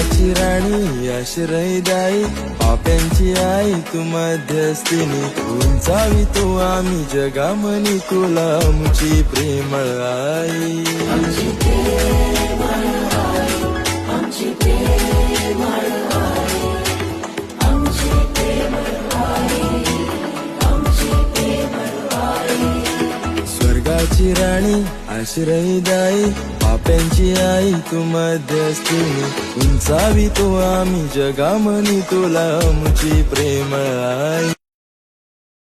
स्वर्गाची राणी आश्रयदायी पाप्यांची आई तू मध्यस्थिनी उंचावी तू आम्ही जगामनी तुला आमची प्रेमळ आई स्वर्गाची राणी आश्रयदायी पाप्यांची आई तू मध्यस्थिनी उंचावी तू आम्ही जगामनी तुला आमची प्रेमळ आई